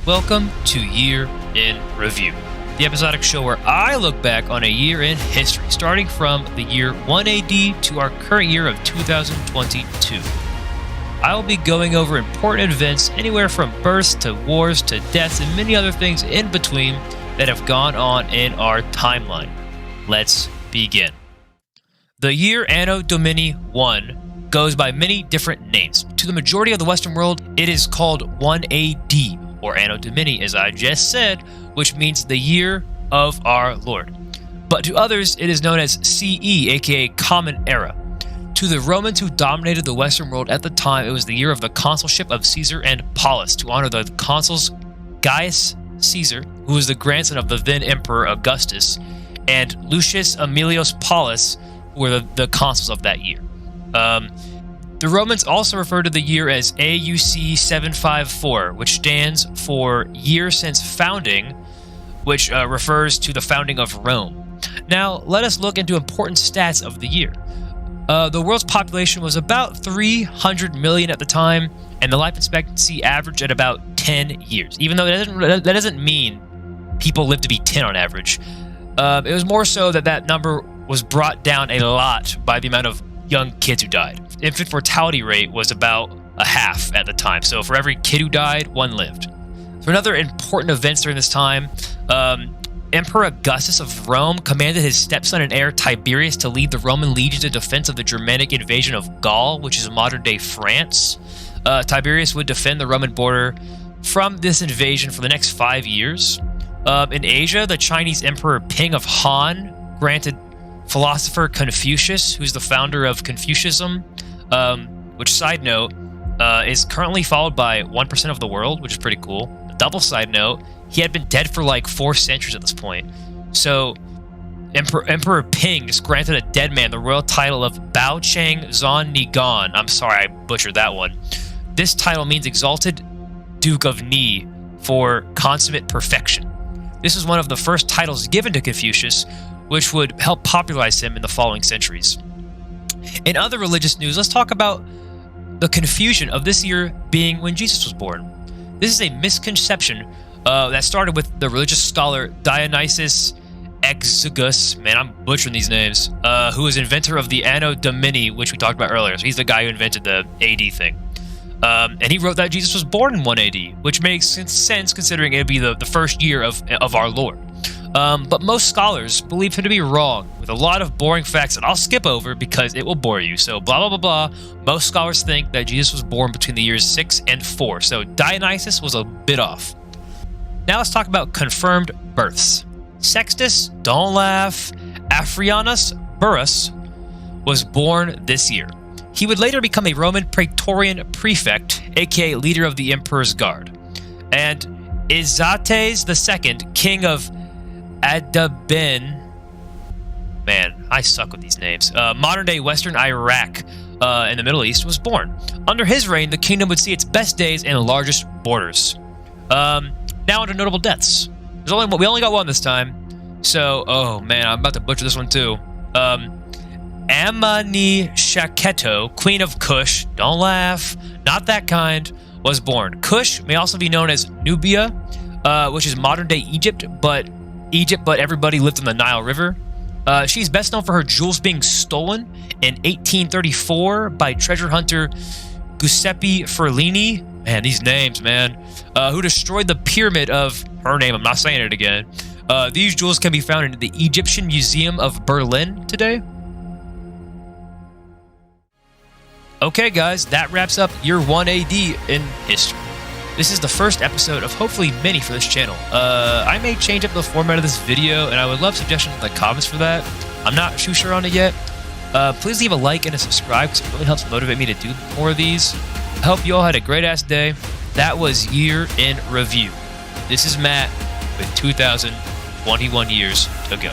Welcome to Year in Review, the episodic show where I look back on a year in history, starting from the year 1 AD to our current year of 2022. I will be going over important events anywhere from births to wars to deaths and many other things in between that have gone on in our timeline. Let's begin. The year Anno Domini 1 goes by many different names. To the majority of the Western world, it is called 1 AD, or Anno Domini, as I just said, which means the year of our Lord. But to others, it is known as CE, aka Common Era. To the Romans who dominated the Western world at the time, it was the year of the consulship of Caesar and Paulus, to honor the consuls Gaius Caesar, who was the grandson of the then Emperor Augustus, and Lucius Aemilius Paulus, who were the consuls of that year. The Romans also referred to the year as AUC 754, which stands for Year Since Founding, which refers to the founding of Rome. Now, let us look into important stats of the year. The world's population was about 300 million at the time, and the life expectancy averaged at about 10 years. Even though that doesn't mean people live to be 10 on average. It was more so that number was brought down a lot by the amount of young kids who died. Infant mortality rate was about a half at the time. So for every kid who died, one lived. For another important events during this time, Emperor Augustus of Rome commanded his stepson and heir Tiberius to lead the Roman legions in defense of the Germanic invasion of Gaul, which is modern-day France. Tiberius would defend the Roman border from this invasion for the next 5 years. In Asia, the Chinese Emperor Ping of Han granted philosopher Confucius, who's the founder of Confucianism, which, side note, is currently followed by 1% of the world, which is pretty cool. A double side note, he had been dead for like 4 centuries at this point. So Emperor Ping just granted a dead man the royal title of Bao Chang Zon Nigan. I'm sorry, I butchered that one. This title means Exalted Duke of Ni, for consummate perfection. This was one of the first titles given to Confucius, which would help popularize him in the following centuries. In other religious news, let's talk about the confusion of this year being when Jesus was born. This is a misconception that started with the religious scholar Dionysius Exiguus, man, I'm butchering these names, who was inventor of the Anno Domini, which we talked about earlier. So he's the guy who invented the AD thing. And he wrote that Jesus was born in 1 AD, which makes sense considering it would be the first year of our Lord. But most scholars believe him to be wrong, with a lot of boring facts that I'll skip over because it will bore you. So blah, blah, blah, blah. Most scholars think that Jesus was born between the years 6 and 4. So Dionysius was a bit off. Now let's talk about confirmed births. Sextus, don't laugh, Afrianus Burrus was born this year. He would later become a Roman Praetorian prefect, aka leader of the Emperor's Guard. And Izates II, king of Adabin, man, I suck with these names, modern-day Western Iraq in the Middle East, was born. Under his reign, the kingdom would see its best days and largest borders. Now under notable deaths. We only got one this time, so, oh man, I'm about to butcher this one too. Amani Shaketo, queen of Kush, don't laugh, not that kind, was born. Kush may also be known as Nubia, which is modern-day Egypt, but everybody lived on the Nile River. She's best known for her jewels being stolen in 1834 by treasure hunter Giuseppe Ferlini. Man, these names, man. Who destroyed the pyramid of her name. I'm not saying it again. These jewels can be found in the Egyptian Museum of Berlin today. Okay, guys, that wraps up year 1 AD in history. This is the first episode of hopefully many for this channel. I may change up the format of this video, and I would love suggestions in the comments for that. I'm not too sure on it yet. Please leave a like and a subscribe, because it really helps motivate me to do more of these. I hope you all had a great-ass day. That was Year in Review. This is Matt with 2021 years to go.